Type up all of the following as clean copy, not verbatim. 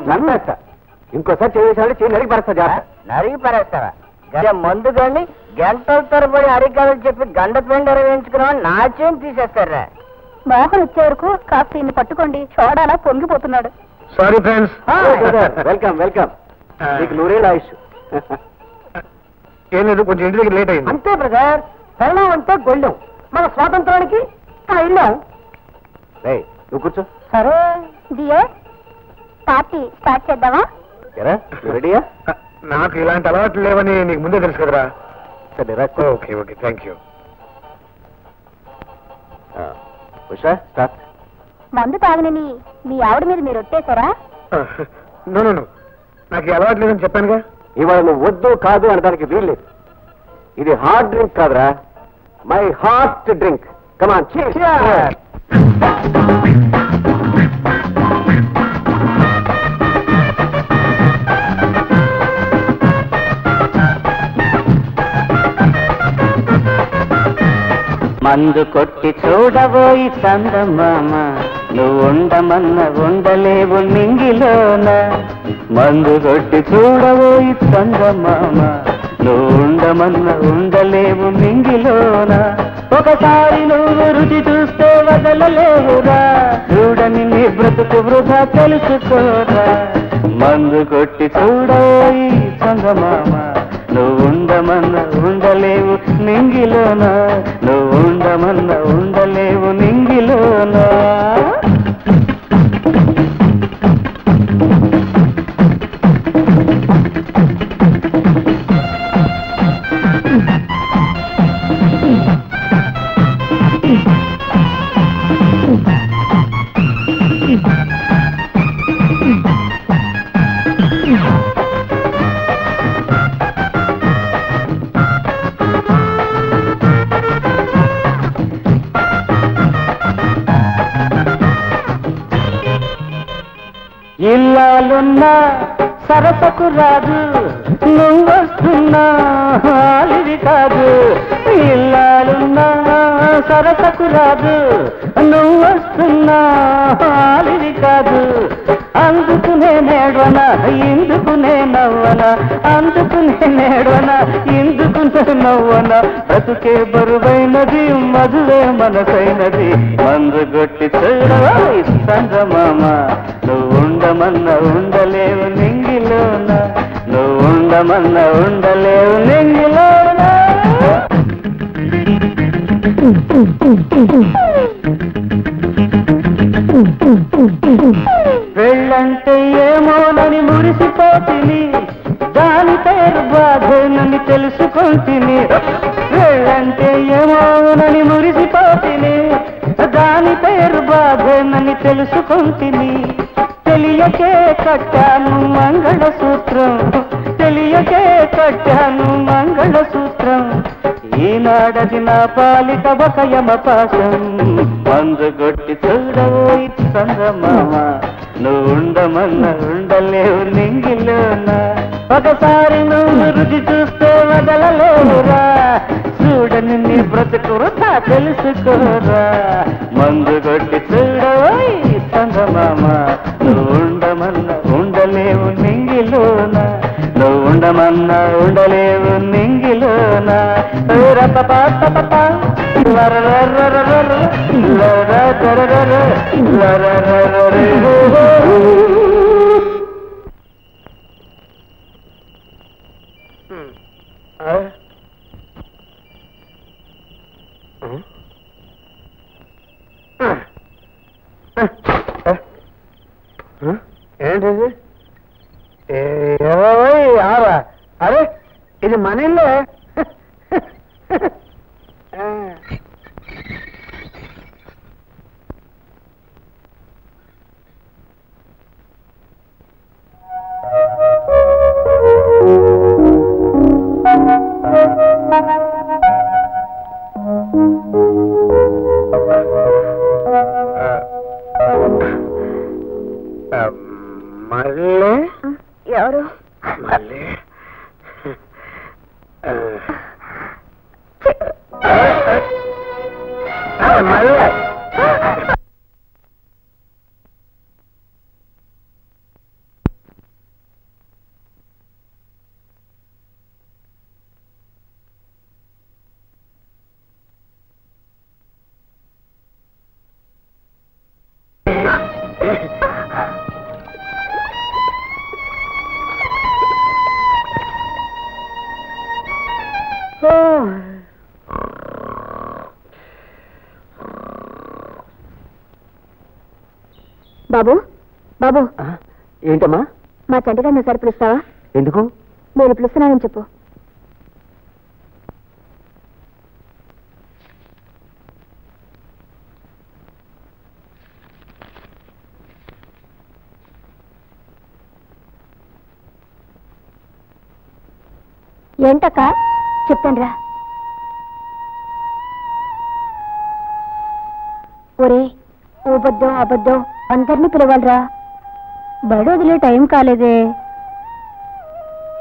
నన్నేస్తా ఇంకోసారి చేసాడు చేయి నరికి పరేస్తా. నరికి పరేస్తావా? మందు కానీ గంటల తరబడి అరికాలని చెప్పి గండ పిండి వేయించుకున్నామని నా చేయం తీసేస్తారా? మోహన్ వచ్చే వరకు కాస్త ఇన్ని పట్టుకోండి, చూడాలా పొంగిపోతున్నాడు. Sorry friends. Welcome welcome. నీకు నూరేళ్ళ ఆయుష్. ఏం లేదు, కొంచెం ఇంటి దగ్గర లేట్ అయింది. అంతే బ్రదర్, పెళ్ళం అంటే గొళ్ళెం. మన స్వాతంత్రానికి ఇల్లాం. నువ్వు కూర్చో. సరే డియర్, పార్టీ స్టార్ట్ చేద్దామా? రెడీయా? నాకు ఇలాంటి అలవాట్లు లేవని నీకు ముందే తెలుసు కదరా. సరే okay okay, thank you. Usha start. మందు తాగనని మీ ఆవిడ మీద మీరు ఒట్టేశారా? నో నో నో, నాకు ఈ అలవాటు లేదని చెప్పానుగా. ఇవాళ నువ్వు వద్దు కాదు అనడానికి వీల్లేదు. ఇది హార్డ్ డ్రింక్ కాదురా, my heart drink. Come on cheers. మందు కొట్టి చూడబోయి చందమామ, నువ్వు ఉండమన్న ఉండలేవు నింగిలోన. మందు కొట్టి చూడబోయి చందమామ, నువ్వు ఉండమన్న ఉండలేవు నింగిలోన. ఒకసారి నువ్వు రుచి చూస్తే వదలలేవురా, చూడని నీ బ్రతుకు వృధా తెలుసుకోరా. మందు కొట్టి చూడబోయి చందమామ, నువ్వు ఉండమన్న ఉండలేవు నింగిలోన. నువ్వు ఉండమన్న ఉండలేవు నింగిలోన. ఇల్లాలున్నా సరసకు రాదు, నువ్వు వస్తున్నా హాలిది కాదు. ఇల్లాలున్నా సరసకు రాదు, నువ్వు వస్తున్నా హాలిది కాదు. అందుకునే నేడవన ఇందుకునే నవ్వన, అందుకునే నేడవన ఇందుకునే నవ్వన. బ్రతుకే బరువైనది, మధువే మనసైనది. మందు కొట్టి చూడవోయ్ చందమామ, నువ్వు ఉండమన్న ఉండలేవు నింగిలోన. నువ్వు ఉండమన్న ఉండలేవు నింగిలోన. పెళ్ళంటే ఏమోనని మురిసిపోతిని, దాని పేరు బాధేనని తెలుసుకుంటుని. పెళ్ళంటే ఏమోనని మురిసిపోతిని, దాని పేరు బాధేనని తెలుసుకుంటుని. తెలియకే కట్టాను మంగళసూత్రం, తెలియకే కట్టాను మంగళసూత్రం. ఈనాడది నా పాలిక ఒక యమపాశం. మందు కొట్టి చూడబోయి చందమామ, నువ్వు ఉండమన్న ఉండలేవు నింగిలోన. ఒకసారి నువ్వు రుచి చూస్తే వదలలేవురా, చూడని నీ బ్రతుకు వృధా తెలుసుకోరా. మందు కొట్టి చూడబోయి చందమామ, నువ్వు ఉండమన్న ఉండలేవు నింగిలోన. నువ్వు ఉండమన్న ఉండలేవు నింగిలోన. ఏంటిది? 26. అరే ఇది మన ఇల్లే. మళ్ళీ ఎవరు? మళ్ళీ బాబు బాబు ఏంటమ్మా? మా చంటిగారిని ఒకసారి పిలుస్తావా? ఎందుకు? నేను పిలుస్తున్నానని చెప్పు. ఏంటక్క? చెప్తానురా. ఒరే, అబద్ధం అబద్ధం అందరినీ పిలవాలరా. బడి వదిలే టైం కాలేదే.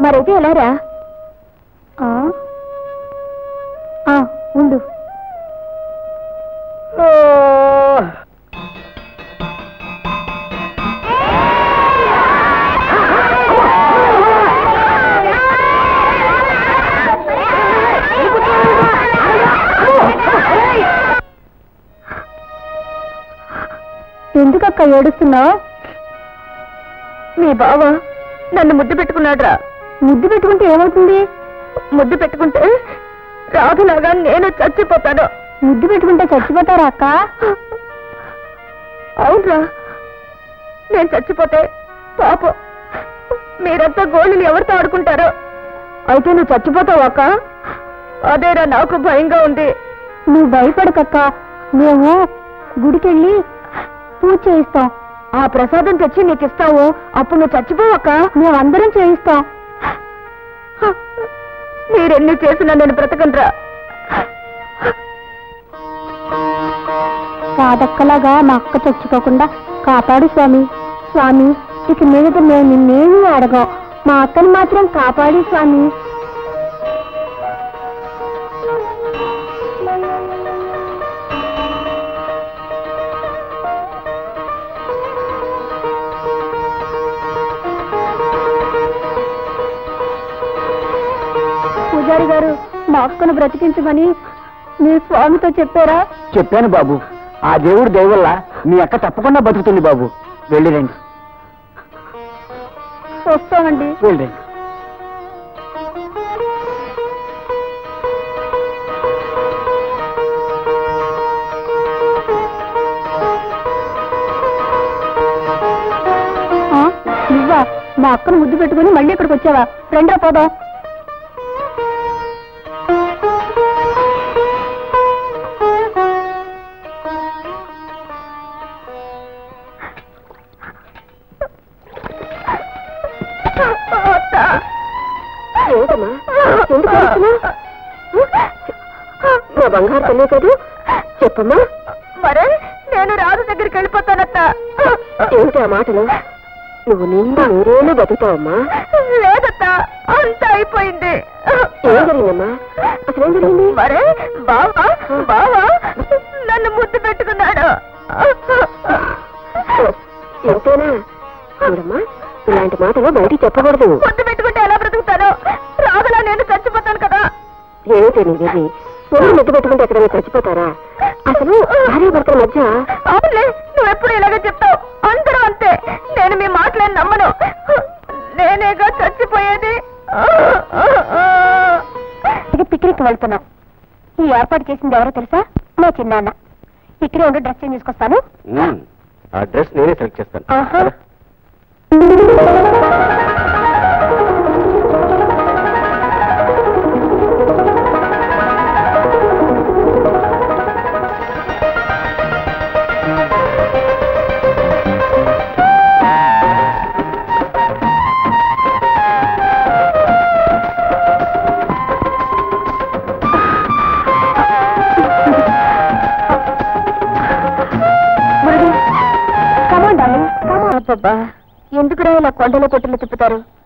మరైతే ఎలారా? ఉండు. ఎందుకక్క ఏడుస్తున్నావు? మీ బావ నన్ను ముద్దు పెట్టుకున్నాడ్రా. ముద్దు పెట్టుకుంటే ఏమవుతుంది? ముద్దు పెట్టుకుంటే రాధలాగా నేను చచ్చిపోతాను. ముద్దు పెట్టుకుంటే చచ్చిపోతారా అక్క? అవునరా, నేను చచ్చిపోతే పాపం మీరంతా గోళీలు ఎవరితో ఆడుకుంటారో. అయితే నువ్వు చచ్చిపోతావు అక్క? అదేరా నాకు భయంగా ఉంది. నువ్వు భయపడకక్క, మేము గుడికెళ్ళి పూజ చేయిస్తాం. ఆ ప్రసాదం తెచ్చి నీకు ఇస్తావు. అప్పుడు నువ్వు చచ్చిపోవక్క, మేమందరం చేయిస్తాం. మీరెన్ని చేసినా నేను బ్రతకండ్రా. కాదక్కలాగా మా అక్క చచ్చిపోకుండా కాపాడు స్వామి. స్వామి, ఇక మీద మేము నిన్నేమీ అడగం. మా అక్కని మాత్రం కాపాడు స్వామి. పూజారి గారు, మా అక్కను బ్రతికించమని మీ స్వామితో చెప్పారా? చెప్పాను బాబు. ఆ దేవుడు దయవల్ల మీ అక్క తప్పకుండా బతుకుతుంది బాబు. వెళ్ళిరండి. వస్తామండి. వెళ్ళండి. నువ్వా? మా అక్కను ముద్దు పెట్టుకుని మళ్ళీ ఇక్కడికి వచ్చావా? రెండో పోదాం. ఏమిటమ్మా, ఎందుకు వస్తున్నావు? నా బంగారు తల్లి కాదు, చెప్పమ్మా. మరే నేను రాజు దగ్గరికి వెళ్ళిపోతానత్త. ఏమిటి ఆ మాటలు? నువ్వు నిండా నూరేళ్ళు బతుకుతావమ్మా. లేదత్తా, అంతా అయిపోయింది. ఏం జరిగిందమ్మా? అసలు ఏం జరిగింది? మరే బావా బావా నన్ను ముద్దు పెట్టుకున్నాడు. ఎంతేనా? చూడమ్మా, ఇలాంటి మాటలు బయటికి చెప్పకూడదు. ముద్దు పెట్టుకుంటే ఎలా బ్రతుకుతాను? రాగలా నేను చచ్చిపోతాను కదా. ఏమిటి నీదేమి? నువ్వు ముద్దు పెట్టుకుంటే ఎక్కడైనా చచ్చిపోతారా? అసలు భార్య భర్తల మధ్య. అవునులే, నువ్వెప్పుడు ఇలాగే చెప్తావు. అందరూ అంతే. నేను మీ మాటలేని నమ్మను. నేనేగా చచ్చిపోయేది. పిక్నిక్ వెళ్తున్నాం. ఈ ఏర్పాటు చేసింది ఎవరో తెలుసా? మా చిన్నాన్న. ఇక్కడే ఉండి డ్రెస్ చేంజ్ చేసుకొస్తాను. ఆ డ్రెస్ నేనే సెలెక్ట్ చేస్తాను. ఎందుకురా ఇలా కొండలో కొట్టులు తిప్పుతారు?